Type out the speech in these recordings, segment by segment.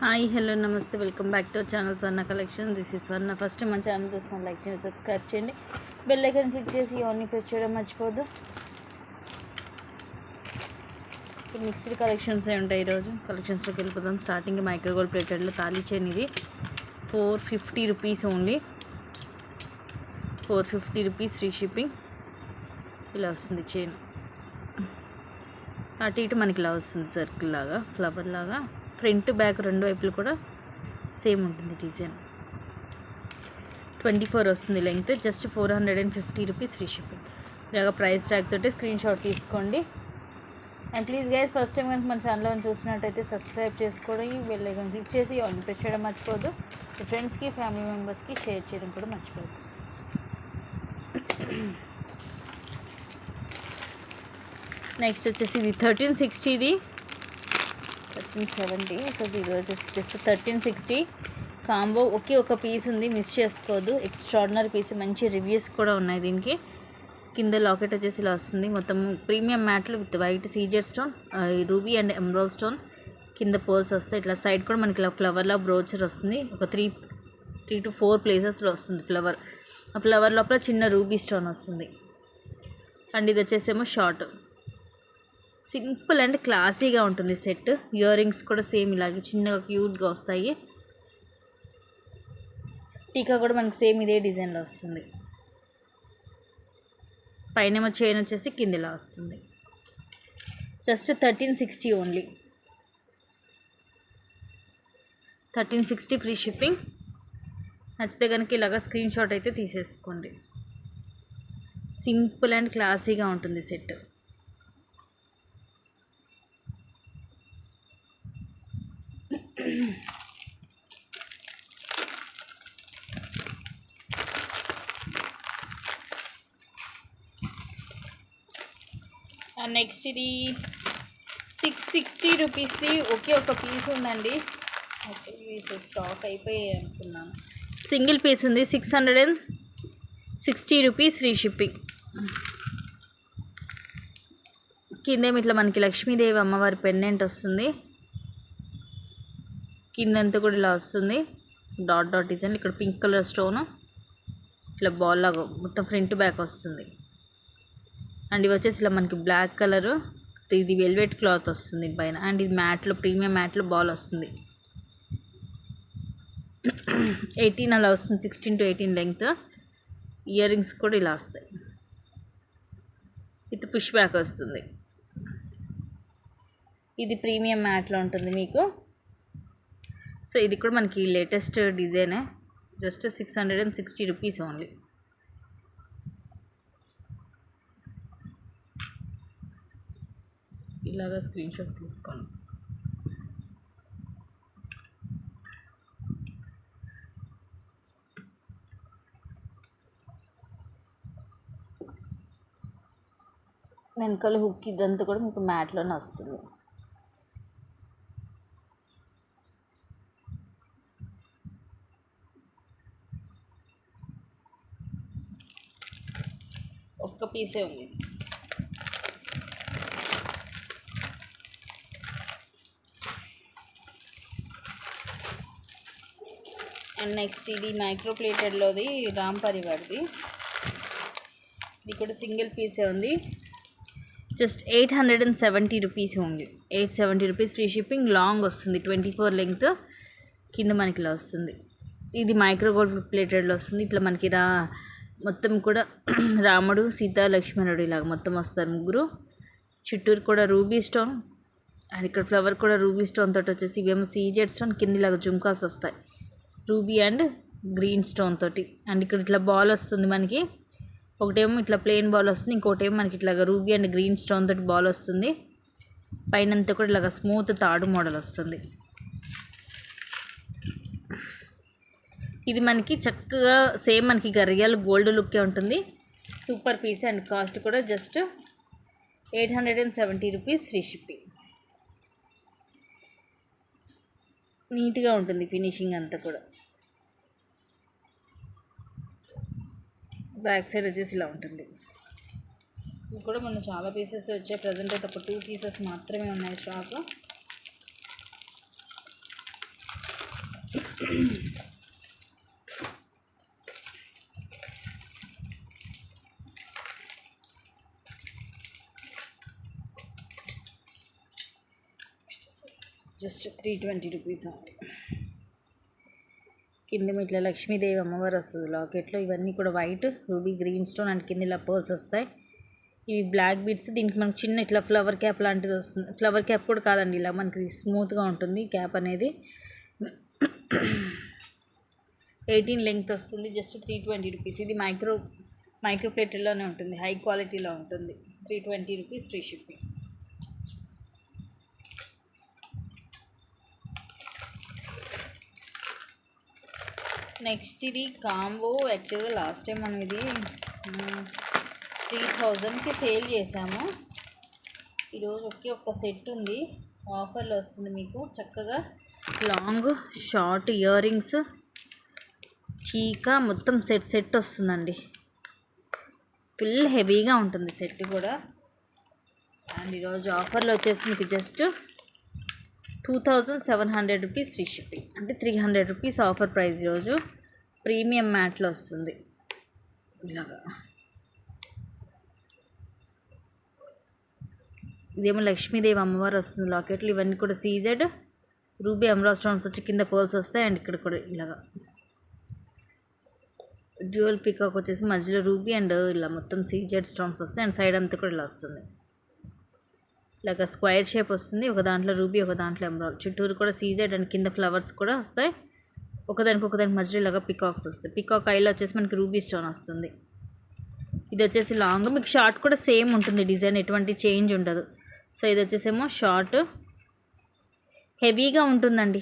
Hi hello నమస్తే welcome back to our channel Swarna collection. This is Swarna. First మన channel చూస్తున్న like చేయండి, subscribe చేయండి, bell icon click చేసి అవన్నీ ప్రెస్ చేయడం మర్చిపోద్దు. సో మిక్స్డ్ కలెక్షన్స్ ఉంటాయి ఈరోజు. కలెక్షన్స్లోకి వెళ్ళిపోతాం. స్టార్టింగ్ మైక్రో గోల్డ్ ప్లేటెడ్లో తాళీ చైన్. ఇది 450 rupees only. 450 rupees free shipping. ఇలా వస్తుంది చైన్. అటు ఇటు మనకి ఇలా వస్తుంది సర్కిల్ లాగా, ఫ్లవర్ లాగా. ఫ్రంట్ బ్యాక్ రెండు వైపులు కూడా సేమ్ ఉంటుంది డిజైన్. 24 వస్తుంది length. Just 450 rupees free shipping. ఇలాగ ప్రైస్ ట్యాగ్ తోటి స్క్రీన్ షాట్ తీసుకోండి. And please guys, first time కనుక మన ఛానల్లో చూసినట్టయితే సబ్స్క్రైబ్ చేసుకోవడం, బెల్ ఐకాన్ క్లిక్ చేసి ఆన్ ప్రెస్ చేయడం మర్చిపోద్దు. మీ ఫ్రెండ్స్కి ఫ్యామిలీ మెంబర్స్కి షేర్ చేయడం కూడా మర్చిపోద్దు. నెక్స్ట్ వచ్చేసి ఇది 1360, 1370. సో ఇది వచ్చేసి జస్ట్ 1360 కాంబో. ఒకే ఒక పీస్ ఉంది, మిస్ చేసుకోవద్దు. ఎక్స్ట్రాడినరీ పీస్, మంచి రివ్యూస్ కూడా ఉన్నాయి దీనికి. కింద లాకెట్ వచ్చేసి ఇలా వస్తుంది. మొత్తం ప్రీమియం మ్యాట్లు with white CZ stone, ruby and emerald stone. కింద పర్ల్స్ వస్తాయి. ఇట్లా సైడ్ కూడా మనకి ఇలా ఫ్లవర్లా బ్రోచర్ వస్తుంది. ఒక 3 to 4 ప్లేసెస్లో వస్తుంది ఫ్లవర్. ఆ ఫ్లవర్ లోపల చిన్న రూబీ స్టోన్ వస్తుంది. అండ్ ఇది వచ్చేసేమో షార్ట్. సింపుల్ అండ్ క్లాసీగా ఉంటుంది సెట్. ఇయర్ రింగ్స్ కూడా సేమ్ ఇలాగే చిన్నగా క్యూట్గా వస్తాయి. టీకా కూడా మనకి సేమ్ ఇదే డిజైన్లో వస్తుంది. పైన చైన్ వచ్చేసి కింద ఇలా వస్తుంది. Just 1360 only. 1360 free shipping. నచ్చితే కనుక ఇలాగా స్క్రీన్ షాట్ అయితే తీసేసుకోండి. సింపుల్ అండ్ క్లాసీగా ఉంటుంది సెట్. నెక్స్ట్ ఇది 660 రూపీస్ది ఒకే ఒక పీస్ ఉందండి. ఓకే, పీస్ స్టాక్ అయిపోయాయి అనుకున్నాను. సింగిల్ పీస్ ఉంది. 660 రూపీస్ ఫ్రీ షిప్పింగ్. కిందేమి ఇట్లా మనకి లక్ష్మీదేవి అమ్మవారి పెండెంట్ వస్తుంది. కిందంతా కూడా ఇలా వస్తుంది డాట్ డాట్ డిజైన్. ఇక్కడ పింక్ కలర్ స్టోన్ ఇట్లా బాల్ లాగా మొత్తం ఫ్రంట్ బ్యాక్ వస్తుంది. అండ్ ఇవి వచ్చేసి ఇలా మనకి బ్లాక్ కలరు. ఇది వెల్వెట్ క్లాత్ వస్తుంది పైన. అండ్ ఇది మ్యాట్లో, ప్రీమియం మ్యాట్లో బాల్ వస్తుంది. 18 అలా వస్తుంది. 16 to 18 లెంగ్త్. ఇయర్ రింగ్స్ కూడా ఇలా వస్తాయి. ఇది పుష్ బ్యాక్ వస్తుంది. ఇది ప్రీమియం మ్యాట్లో ఉంటుంది మీకు. సో ఇది కూడా మనకి లేటెస్ట్ డిజైనే. Just 660 rupees only. ఇలాగా స్క్రీన్ షాట్ తీసుకోండి. వెనకాల హుక్ ఇదంతా కూడా మీకు మ్యాట్లోనే వస్తుంది. ఒక్క పీసే ఉంది. అండ్ నెక్స్ట్ ఇది మైక్రో ప్లేటెడ్లోది రామ్ పరివార్ది. ఇది కూడా సింగిల్ పీసే ఉంది. Just 870 rupees only. 870 rupees free shipping. Long వస్తుంది, 24 లెంగ్త్. కింద మనకి ఇలా వస్తుంది. ఇది మైక్రో గోల్డ్ ప్లేటెడ్లో వస్తుంది. ఇట్లా మనకి మొత్తం కూడా రాముడు, సీత, లక్ష్మణుడు ఇలాగ మొత్తం వస్తారు ముగ్గురు. చుట్టూరు కూడా రూబీ స్టోన్. అండ్ ఇక్కడ ఫ్లవర్ కూడా రూబీ స్టోన్ తోటి వచ్చేసి ఇవేమో సీజెడ్ స్టోన్. కింద ఇలాగ జుమ్కాస్ వస్తాయి రూబీ అండ్ గ్రీన్ స్టోన్ తోటి. అండ్ ఇక్కడ ఇట్లా బాల్ వస్తుంది మనకి. ఒకటేమో ఇట్లా ప్లెయిన్ బాల్ వస్తుంది, ఇంకోటేమో మనకి ఇట్లాగా రూబీ అండ్ గ్రీన్ స్టోన్ తోటి బాల్ వస్తుంది. పైనంతా కూడా ఇలాగ స్మూత్ తాడు మోడల్ వస్తుంది. ఇది మనకి చక్కగా సేమ్ మనకి రియల్ గోల్డ్ లుక్కే ఉంటుంది. Super piece. అండ్ కాస్ట్ కూడా జస్ట్ 870 రూపీస్ ఫ్రీ షిప్పింగ్. నీట్గా ఉంటుంది ఫినిషింగ్ అంతా కూడా. బ్యాక్ సైడ్ వచ్చేసి ఇలా ఉంటుంది. ఇవి కూడా మన చాలా పీసెస్ వచ్చాయి. ప్రజెంట్ అయితే ఒక 2 పీసెస్ మాత్రమే ఉన్నాయి స్టాక్. జస్ట్ 320 రూపీస్ అండి. కింద ఇట్లా లక్ష్మీదేవి అమ్మవారు వస్తుంది లాకెట్లో. ఇవన్నీ కూడా white ruby green stone and కింద ఇలా పర్ల్స్ వస్తాయి. ఇవి బ్లాక్ బీడ్స్. దీనికి మనకు చిన్న ఇట్లా ఫ్లవర్ క్యాప్ లాంటిది వస్తుంది. ఫ్లవర్ క్యాప్ కూడా కాదండి, ఇలా మనకి స్మూత్గా ఉంటుంది క్యాప్ అనేది. 18 లెంగ్త్ వస్తుంది. Just 320 rupees. ఇది మైక్రో ప్లేటర్లోనే ఉంటుంది, హై క్వాలిటీలో ఉంటుంది. 320 రూపీస్ ఫ్రీ షిప్పింగ్. నెక్స్ట్ ఇది కాంబో. యాక్చువల్గా లాస్ట్ టైం మనం ఇది 3000కి సేల్ చేసాము. ఈరోజు ఒక్క సెట్ ఉంది, ఆఫర్లో వస్తుంది మీకు. చక్కగా లాంగ్ షార్ట్ ఇయర్ రింగ్స్ టీకా మొత్తం సెట్ వస్తుందండి. ఫుల్ హెవీగా ఉంటుంది సెట్ కూడా. అండ్ ఈరోజు ఆఫర్లో వచ్చేసి మీకు జస్ట్ 2700 రూపీస్ ఫ్రీ షిప్పింగ్, అంటే 300 రూపీస్ ఆఫర్ ప్రైస్. ఈరోజు ప్రీమియం మ్యాట్లో వస్తుంది ఇలాగా. ఇదేమో లక్ష్మీదేవి అమ్మవారు వస్తుంది లాకెట్లు. ఇవన్నీ కూడా సీజెడ్ రూబీ ఎమరాల్డ్ స్టోన్స్ వచ్చి కింద పర్ల్స్ వస్తాయి. అండ్ ఇక్కడ కూడా ఇలాగా డ్యూయల్ పీకాక్ వచ్చేసి మధ్యలో రూబీ అండ్ ఇలా మొత్తం సీజెడ్ స్టోన్స్ వస్తాయి. అండ్ సైడ్ అంతా కూడా ఇలా వస్తుంది, ఇలాగ స్క్వైర్ షేప్ వస్తుంది. ఒక దాంట్లో రూబీ, ఒక దాంట్లో ఎమరాల్డ్. చుట్టూరు కూడా సీజెడ్ అండ్ కింద ఫ్లవర్స్ కూడా వస్తాయి. ఒకదానికి మధ్యలో ఇలాగా పికాక్స్ వస్తాయి. పికాక్ ఐలో వచ్చేసి మనకి రూబీ స్టోన్ వస్తుంది. ఇది వచ్చేసి లాంగ్. మీకు షార్ట్ కూడా సేమ్ ఉంటుంది డిజైన్, ఎటువంటి చేంజ్ ఉండదు. సో ఇది వచ్చేసేమో షార్ట్, హెవీగా ఉంటుందండి.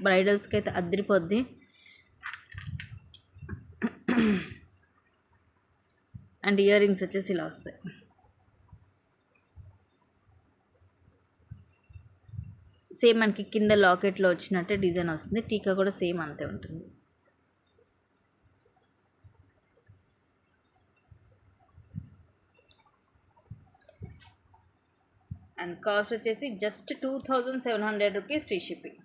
బ్రైడల్స్కి అయితే అద్దరిపోద్ది. అండ్ ఇయర్ రింగ్స్ వచ్చేసి ఇలా వస్తాయి. సేమ్ మనకి కింద లాకెట్లో వచ్చినట్టే డిజైన్ వస్తుంది. టీకా కూడా సేమ్ అంతే ఉంటుంది. అండ్ కాస్ట్ వచ్చేసి just 2700 rupees free shipping.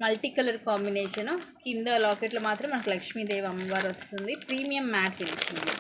Multi colour combination. కింద లాకెట్లో మాత్రం మనకు లక్ష్మీదేవి అమ్మవారు వస్తుంది. Premium matte finishing.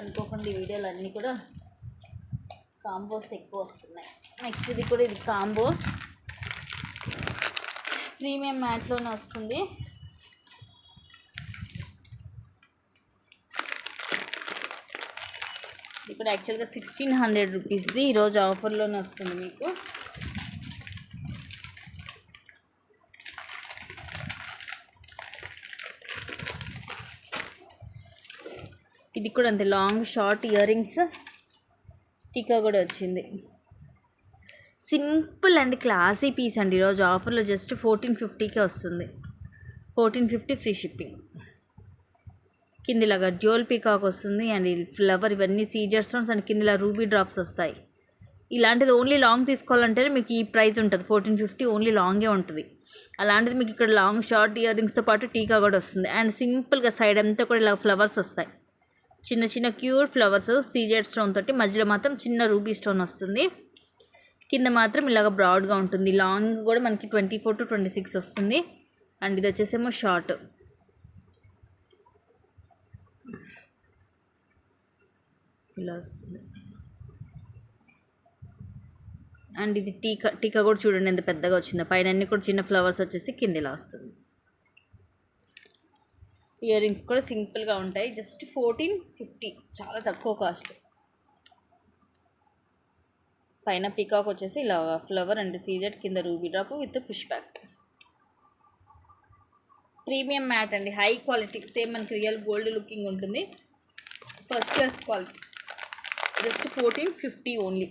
అనుకోకుండా ఈ వీడియోలు అన్నీ కూడా కాంబోస్ ఎక్కువ వస్తున్నాయి. నెక్స్ట్ ఇది కూడా, ఇది కాంబో ప్రీమియం మ్యాట్లోనే వస్తుంది. ఇది కూడా యాక్చువల్గా 1600 రూపీస్ది. ఈరోజు ఆఫర్లోనే వస్తుంది మీకు. ఇది కూడా అంతే, లాంగ్ షార్ట్ ఇయర్ రింగ్స్ టీకా కూడా వచ్చింది. సింపుల్ అండ్ క్లాసీ పీస్ అండి. ఈరోజు ఆఫర్లో జస్ట్ 1450కే వస్తుంది. 1450 ఫ్రీ షిప్పింగ్. కిందిలాగా డ్యూయల్ పీకాక్ వస్తుంది అండ్ ఫ్లవర్ ఇవన్నీ సీజర్ స్టోన్స్ అండ్ కిందిలా రూబీ డ్రాప్స్ వస్తాయి. ఇలాంటిది ఓన్లీ లాంగ్ తీసుకోవాలంటే మీకు ఈ ప్రైస్ ఉంటుంది. 1450 ఓన్లీ లాంగే ఉంటుంది. అలాంటిది మీకు ఇక్కడ లాంగ్ షార్ట్ ఇయర్ రింగ్స్తో పాటు టీకా కూడా వస్తుంది. అండ్ సింపుల్గా సైడ్ అంతా కూడా ఇలా ఫ్లవర్స్ వస్తాయి. చిన్న చిన్న క్యూర్ ఫ్లవర్స్ సీజెడ్ స్టోన్ తోటి, మధ్యలో మాత్రం చిన్న రూబీ స్టోన్ వస్తుంది. కింద మాత్రం ఇలాగ బ్రాడ్గా ఉంటుంది. లాంగ్ కూడా మనకి 24 to 26 వస్తుంది. అండ్ ఇది వచ్చేసేమో షార్ట్. ఇలా వస్తుంది. అండ్ ఇది టీకా కూడా చూడండి ఎంత పెద్దగా వచ్చిందో. పైన అన్ని కూడా చిన్న ఫ్లవర్స్ వచ్చేసి కింద ఇలా వస్తుంది. ఇయర్ రింగ్స్ కూడా సింపుల్గా ఉంటాయి. జస్ట్ 1450, చాలా తక్కువ కాస్ట్. పైన పీకాక్ వచ్చేసి ఇలా ఫ్లవర్ అండ్ సీజెడ్, కింద ruby drop with push back. Premium matte అండి, హై క్వాలిటీ. సేమ్ మనకి రియల్ గోల్డ్ లుకింగ్ ఉంటుంది. First class quality. Just 1450 only.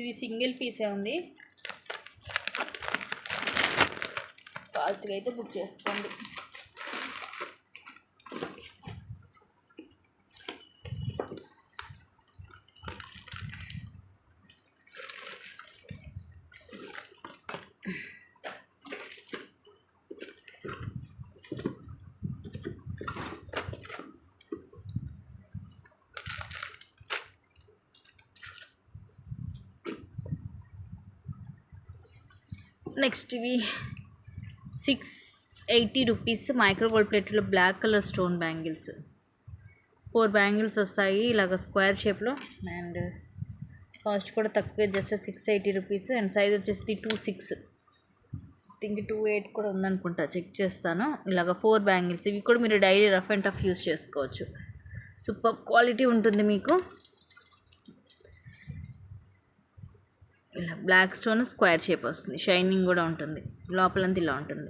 ఇది సింగిల్ పీసే ఉంది. ఫాస్ట్గా అయితే బుక్ చేసుకోండి. నెక్స్ట్ ఇవి 680 రూపీస్ మైక్రో గోల్డ్ ప్లేట్లో black colour stone bangles. 4 bangles వస్తాయి ఇలాగ స్క్వేర్ షేప్లో. అండ్ కాస్ట్ కూడా తక్కువే, జస్ట్ 680 రూపీస్. అండ్ సైజ్ వచ్చేసి 26, థింక్ 28 కూడా ఉందనుకుంటా, చెక్ చేస్తాను. ఇలాగ 4 బ్యాంగిల్స్. ఇవి కూడా మీరు daily rough and tough use చేసుకోవచ్చు. సూపర్ క్వాలిటీ ఉంటుంది మీకు. ఇలా బ్లాక్ స్టోన్ స్క్వేర్ షేప్ వస్తుంది, షైనింగ్ కూడా ఉంటుంది, లోపలంతా ఇలా ఉంటుంది.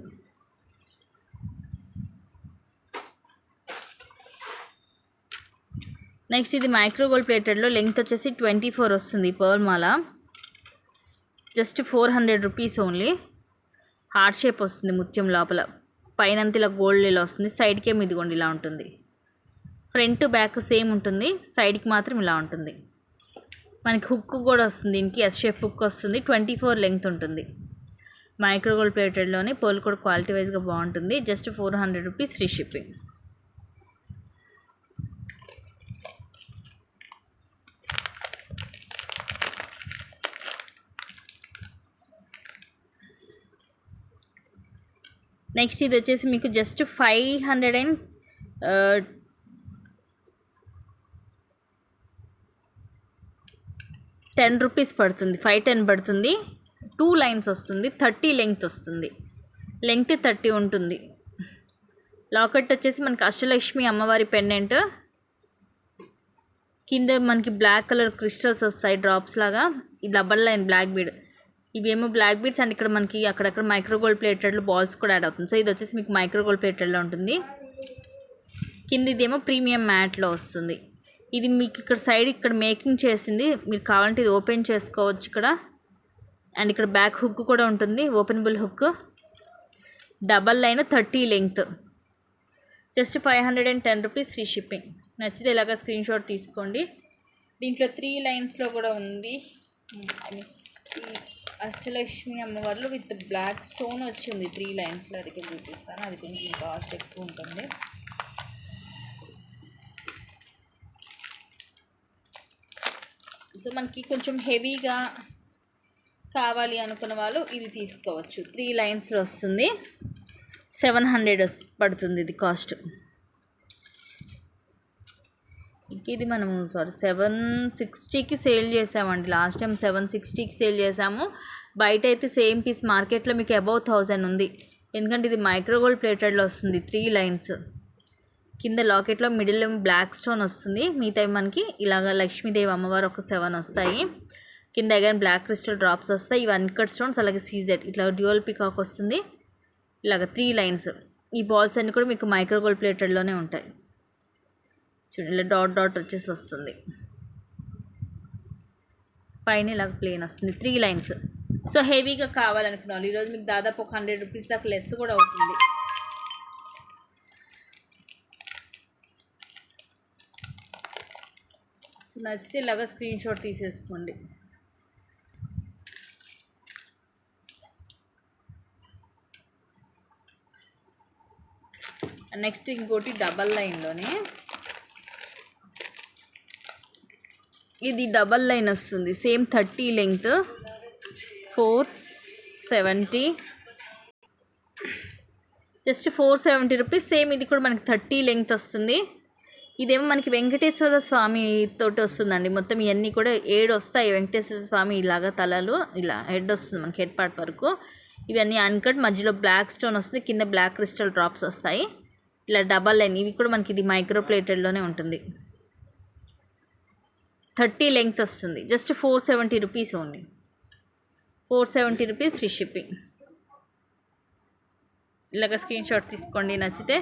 నెక్స్ట్ ఇది మైక్రో గోల్డ్ ప్లేటెడ్లో లెంగ్త్ వచ్చేసి 24 వస్తుంది. పర్ల్ మాల just 400 rupees only. Heart shape వస్తుంది ముత్యం లోపల, పైనంత ఇలా గోల్డ్ ఇలా వస్తుంది. సైడ్కి ఏమి ఇదిగోండి ఇలా ఉంటుంది. ఫ్రంట్ బ్యాక్ సేమ్ ఉంటుంది, సైడ్కి మాత్రం ఇలా ఉంటుంది. మనకి హుక్ కూడా వస్తుంది, దీనికి ఎస్ షేప్ హుక్ వస్తుంది. 24 లెంగ్త్ ఉంటుంది. మైక్రో గోల్డ్ ప్లేటెడ్లోనే పర్ల్ కూడా క్వాలిటీ వైజ్గా బాగుంటుంది. Just 400 rupees free shipping. Next ఇది వచ్చేసి మీకు జస్ట్ 510 రూపీస్ పడుతుంది. 510 పడుతుంది. 2 లైన్స్ వస్తుంది, 30 లెంగ్త్ వస్తుంది. లెంగ్త్ 30 ఉంటుంది. లాకెట్ వచ్చేసి మనకి అష్టలక్ష్మి అమ్మవారి పెండెంట్. కింద మనకి బ్లాక్ కలర్ క్రిస్టల్స్ వస్తాయి డ్రాప్స్ లాగా. ఈ డబల్ లైన్ బ్లాక్ బీడ్, ఇవేమో బ్లాక్ బీడ్స్. అండ్ ఇక్కడ మనకి అక్కడక్కడ మైక్రో గోల్డ్ ప్లేటెడ్లో బాల్స్ కూడా యాడ్ అవుతుంది. సో ఇది వచ్చేసి మీకు మైక్రో గోల్డ్ ప్లేటెడ్లో ఉంటుంది. కింద ఇదేమో ప్రీమియం మ్యాట్లో వస్తుంది. ఇది మీకు ఇక్కడ సైడ్ ఇక్కడ మేకింగ్ చేసింది, మీరు కావాలంటే ఇది ఓపెన్ చేసుకోవచ్చు ఇక్కడ. అండ్ ఇక్కడ బ్యాక్ హుక్ కూడా ఉంటుంది, openable hook. Double line 30 length. Just 510 rupees free shipping. నచ్చితే ఇలాగ స్క్రీన్ షాట్ తీసుకోండి. దీంట్లో 3 లైన్స్లో కూడా ఉంది. ఐ మీన్ ఈ అష్టలక్ష్మి అమ్మవారిలో విత్ బ్లాక్ స్టోన్ వచ్చింది 3 లైన్స్లో. అది కూడా చూపిస్తాను, అది కొంచెం కాస్ట్ ఎక్కువ ఉంటుంది. సో మనకి కొంచెం హెవీగా కావాలి అనుకున్న వాళ్ళు ఇది తీసుకోవచ్చు. 3 లైన్స్లో వస్తుంది. 700 పడుతుంది ఇది కాస్ట్. ఇది మనము 760కి సేల్ చేసామండి. లాస్ట్ టైం 760కి సేల్ చేసాము. బయట అయితే సేమ్ పీస్ మార్కెట్లో మీకు అబౌవ్ 1000 ఉంది. ఎందుకంటే ఇది మైక్రో గోల్డ్ ప్లేటెడ్లో వస్తుంది. 3 లైన్స్. కింద లాకెట్లో మిడిల్ బ్లాక్ స్టోన్ వస్తుంది. మిగతా మనకి ఇలాగ లక్ష్మీదేవి అమ్మవారు ఒక 7 వస్తాయి. కింద అగైన్ బ్లాక్ క్రిస్టల్ డ్రాప్స్ వస్తాయి. ఇవి అన్కట్ స్టోన్స్, అలాగే సీజెడ్ ఇట్లా డ్యూయల్ పికాక్ వస్తుంది. ఇలాగ 3 లైన్స్. ఈ బాల్స్ అన్నీ కూడా మీకు మైక్రో గోల్డ్ ప్లేటెడ్లోనే ఉంటాయి. చూడండి ఇలా డాట్ డాట్ వచ్చేసి వస్తుంది. పైన ఇలాగ ప్లేన్ వస్తుంది. 3 లైన్స్. సో హెవీగా కావాలనుకున్న వాళ్ళు ఈరోజు మీకు దాదాపు ఒక 100 రూపీస్ దాకా లెస్ కూడా అవుతుంది. సో నచ్చితే ఇలాగా స్క్రీన్ షాట్ తీసేసుకోండి. నెక్స్ట్ ఇంకోటి డబల్ లైన్లోనే ఇది డబల్ లైన్ వస్తుంది. Same 30 length, 470, just 470 rupees. Same ఇది కూడా మనకి 30 లెంగ్త్ వస్తుంది. ఇదేమో మనకి వెంకటేశ్వర స్వామి తోటి వస్తుందండి. మొత్తం ఇవన్నీ కూడా 7 వస్తాయి. వెంకటేశ్వర స్వామి ఇలాగా తలలు ఇలా హెడ్ వస్తుంది మనకి, హెడ్ పార్ట్ వరకు. ఇవన్నీ అన్కట్, మధ్యలో బ్లాక్ స్టోన్ వస్తుంది, కింద బ్లాక్ క్రిస్టల్ డ్రాప్స్ వస్తాయి. ఇలా డబల్ లైన్. ఇవి కూడా మనకి ఇది మైక్రో ప్లేటెడ్లోనే ఉంటుంది. 30 లెంగ్త్ వస్తుంది. Just 470 rupees only. 470 rupees free shipping. ఇలాగ స్క్రీన్ షాట్ తీసుకోండి నచ్చితే.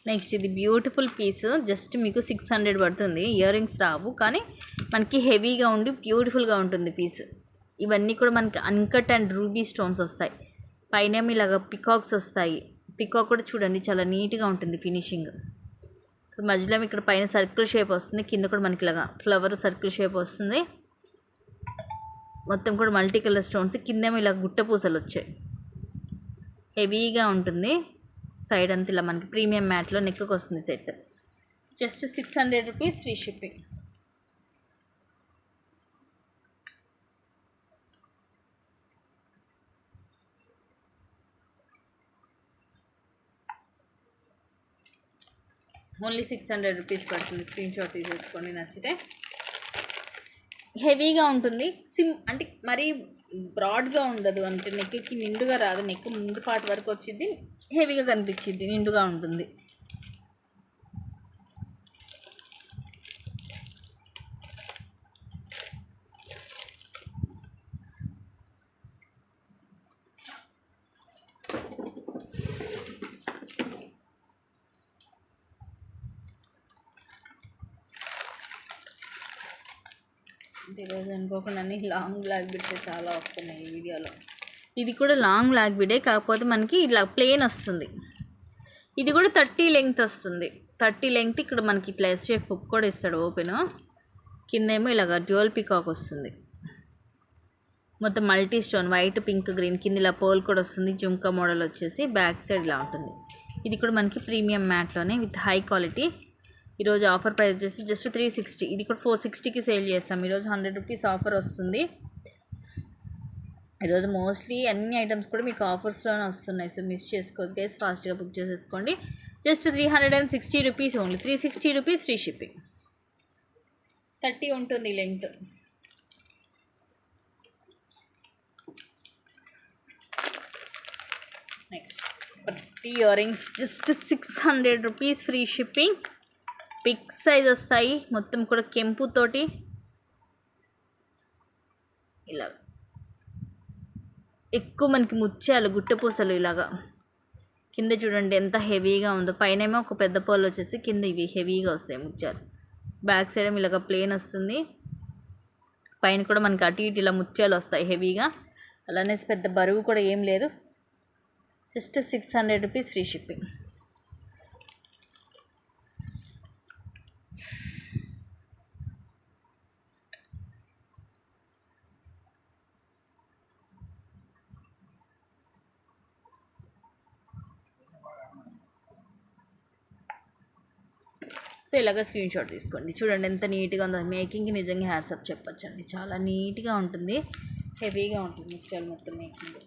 నెక్స్ట్ ఇది బ్యూటిఫుల్ పీస్. జస్ట్ మీకు 600 పడుతుంది. ఇయర్ రింగ్స్ రావు, కానీ మనకి హెవీగా ఉండి బ్యూటిఫుల్గా ఉంటుంది పీస్. ఇవన్నీ కూడా మనకి అన్కట్ అండ్ రూబీ స్టోన్స్ వస్తాయి. పైన ఇలాగ పికాక్స్ వస్తాయి. పికాక్ కూడా చూడండి చాలా నీట్గా ఉంటుంది ఫినిషింగ్. ఇక్కడ మధ్యలో ఇక్కడ పైన సర్కిల్ షేప్ వస్తుంది, కింద కూడా మనకి ఇలాగా ఫ్లవర్ సర్కిల్ షేప్ వస్తుంది. మొత్తం కూడా మల్టీ కలర్ స్టోన్స్, కిందేమో ఇలా గుట్ట పూసలు వచ్చాయి. హెవీగా ఉంటుంది. సైడ్ అంతా ఇలా మనకి ప్రీమియం మ్యాట్లో నెక్కి వస్తుంది set. Just 600 rupees free shipping. Only 600 rupees పడుతుంది. స్క్రీన్ షాట్ తీసేసుకోండి నచ్చితే. హెవీగా ఉంటుంది, అంటే మరీ బ్రాడ్గా ఉండదు, అంటే నెక్కి నిండుగా రాదు. నెక్ ముందు పార్ట్ వరకు వచ్చింది, హెవీగా కనిపించింది, నిండుగా ఉంటుంది. ఈరోజు అనుకోకుండా అన్ని లాంగ్ బ్లాక్ బిడ్సే చాలా వస్తున్నాయి ఈ వీడియోలో. ఇది కూడా లాంగ్ బ్లాక్ బిడే, కాకపోతే మనకి ఇలా ప్లెయిన్ వస్తుంది. ఇది కూడా 30 లెంగ్త్ వస్తుంది. 30 లెంగ్త్. ఇక్కడ మనకి ఇట్లా ఎస్ షేప్ హుక్ కూడా ఇస్తాడు ఓపెన్. కింద ఏమో ఇలాగ డ్యూయల్ పికాక్ వస్తుంది. మొత్తం multi stone, white pink green, కింద ఇలా పోల్ కూడా వస్తుంది. జుంకా మోడల్ వచ్చేసి బ్యాక్ సైడ్ ఇలా ఉంటుంది. ఇది కూడా మనకి ప్రీమియం మ్యాట్లోనే విత్ హై క్వాలిటీ. ఈరోజు ఆఫర్ ప్రైస్ వచ్చేసి జస్ట్ 360. ఇది కూడా 460కి సేల్ చేస్తాం. ఈరోజు 100 రూపీస్ ఆఫర్ వస్తుంది. ఈరోజు మోస్ట్లీ అన్ని ఐటమ్స్ కూడా మీకు ఆఫర్స్లోనే వస్తున్నాయి. సో మిస్ చేసుకోవద్దు గైస్, ఫాస్ట్గా బుక్ చేసేసుకోండి. Just 360 rupees only. 360 rupees free shipping. 30 ఉంటుంది లెంగ్త్. నెక్స్ట్ పట్టి ear rings just 600 rupees free shipping. Big size వస్తాయి, మొత్తం కూడా కెంపుతోటి ఇలా ఎక్కువ మనకి ముత్యాలు గుట్టపూసలు ఇలాగా. కింద చూడండి ఎంత హెవీగా ఉందో. పైన ఏమో ఒక పెద్ద పోల్ వచ్చేసి కింద ఇవి హెవీగా వస్తాయి ముత్యాలు. బ్యాక్ సైడ్ ఏమో ఇలాగ ప్లేన్ వస్తుంది. పైన కూడా మనకి అటు ఇటు ఇలా ముత్యాలు వస్తాయి హెవీగా. అలానే పెద్ద బరువు కూడా ఏం లేదు. Just 600 rupees free shipping. So ఇలాగ స్క్రీన్ షాట్ తీసుకోండి. చూడండి ఎంత నీట్గా ఉందో. మేకింగ్కి నిజంగా హ్యాట్సప్ చెప్పొచ్చు అండి. చాలా నీట్గా ఉంటుంది, హెవీగా ఉంటుంది ముత్యాలు మొత్తం మేకింగ్.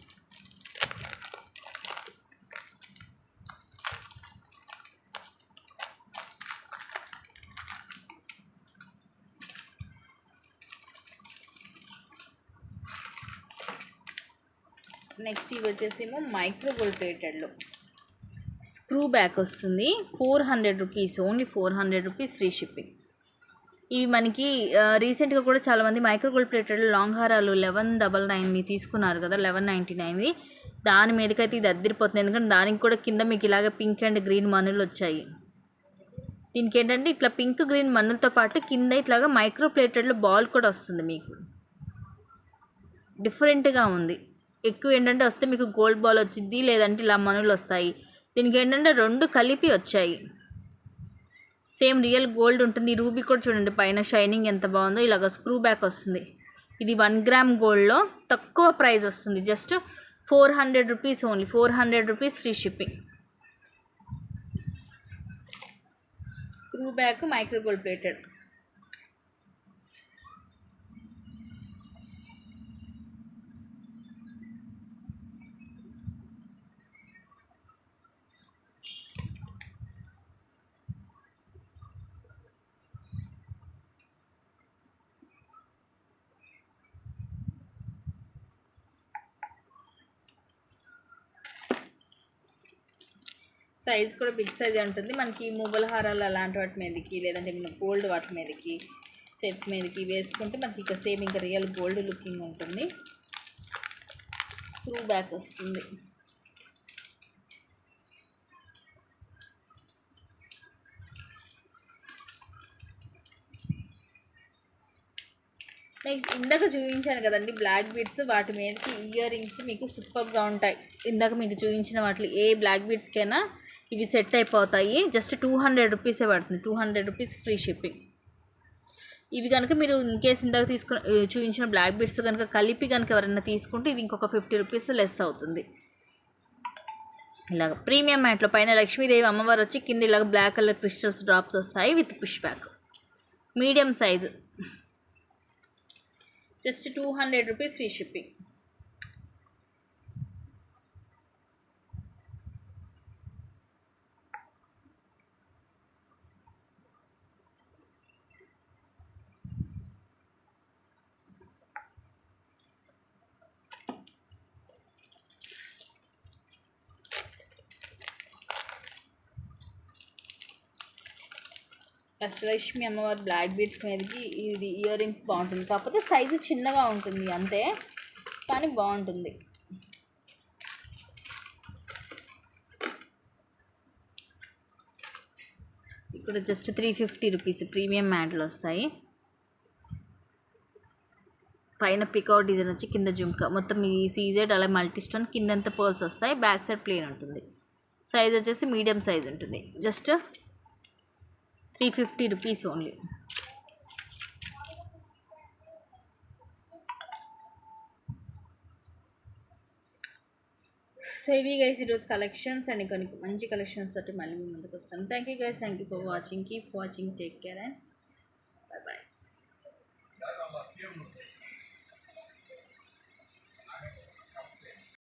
నెక్స్ట్ ఇవి వచ్చేసేమో మైక్రో గోల్డ్ ప్లేటెడ్లో స్క్రూ బ్యాక్ వస్తుంది. 400 rupees only. 400 rupees free shipping. ఇవి మనకి రీసెంట్గా కూడా చాలామంది మైక్రో గోల్డ్ ప్లేటెడ్లో లాంగ్ హారాలు 1199 తీసుకున్నారు కదా, 1199. దాని మీదకైతే ఇది అద్దరిపోతుంది. ఎందుకంటే దానికి కూడా కింద మీకు ఇలాగ పింక్ అండ్ గ్రీన్ మనులు వచ్చాయి. దీనికి ఏంటంటే ఇట్లా పింక్ గ్రీన్ మనులతో పాటు కింద ఇట్లాగా మైక్రో ప్లేటెడ్లో బాల్ కూడా వస్తుంది. మీకు డిఫరెంట్గా ఉంది. ఎక్కువ ఏంటంటే వస్తే మీకు గోల్డ్ బాల్ వచ్చింది, లేదంటే ఇలా మనులు వస్తాయి. దీనికి ఏంటంటే 2 కలిపి వచ్చాయి. సేమ్ రియల్ గోల్డ్ ఉంటుంది. రూబీ కూడా చూడండి పైన షైనింగ్ ఎంత బాగుందో. ఇలాగ స్క్రూ బ్యాక్ వస్తుంది. ఇది 1 గ్రామ్ గోల్డ్లో తక్కువ ప్రైస్ వస్తుంది. Just 400 rupees only. 400 rupees free shipping. Screw back micro gold plated. Size కూడా బిగ్ సైజ్ ఉంటుంది. మనకి మువ్వల హారాలు అలాంటి వాటి మీదకి, లేదంటే మన గోల్డ్ వాటి మీదకి, సెట్స్ మీదకి వేసుకుంటే మనకి ఇక సేమ్ ఇంకా రియల్ గోల్డ్ లుకింగ్ ఉంటుంది. స్క్రూ బ్యాక్ వస్తుంది. నెక్స్ట్ ఇందాక చూపించాను కదండి బ్లాక్ బీడ్స్, వాటి మీదకి ఇయర్ రింగ్స్ మీకు సూపర్గా ఉంటాయి. ఇందాక మీకు చూపించిన వాటిలో ఏ బ్లాక్ బీడ్స్కైనా ఇవి సెట్ అయిపోతాయి. జస్ట్ 200 రూపీసే పడుతుంది, 200 రూపీస్ ఫ్రీ షిప్పింగ్. ఇవి కనుక మీరు ఇన్కేస్ ఇందాక చూపించిన బ్లాక్ బీడ్స్ కనుక కలిపి కనుక ఎవరైనా తీసుకుంటే ఇది ఇంకొక 50 రూపీస్ లెస్ అవుతుంది. ఇలాగ ప్రీమియం మ్యాట్లో పైన లక్ష్మీదేవి అమ్మవారు వచ్చి కింద ఇలాగ బ్లాక్ కలర్ క్రిస్టల్స్ డ్రాప్స్ వస్తాయి with push back. Medium size, just 200 rupees free shipping. Ashtalakshmi అమ్మవారి బ్లాక్ బీడ్స్ మీదకి ఇది ఇయర్ రింగ్స్ బాగుంటుంది, కాకపోతే సైజు చిన్నగా ఉంటుంది అంతే, కానీ బాగుంటుంది. ఇక్కడ జస్ట్ 350 రూపీస్ ప్రీమియం మ్యాట్లు వస్తాయి. పైన పికౌట్ డిజైన్ వచ్చి కింద జుమ్కా, మొత్తం ఈ సీజెడ్ అలా మల్టీ స్టోన్, కిందంతా పర్ల్స్ వస్తాయి, బ్యాక్ సైడ్ ప్లేన్ ఉంటుంది. సైజ్ వచ్చేసి మీడియం సైజ్ ఉంటుంది. Just 350 rupees only. సో ఇవి గైస్ ఈరోజు కలెక్షన్స్ అండ్ కొన్ని మంచి కలెక్షన్స్ తోటి మళ్ళీ మీ ముందుకు వస్తాను. Thank you guys, thank you for watching, keep watching, take care and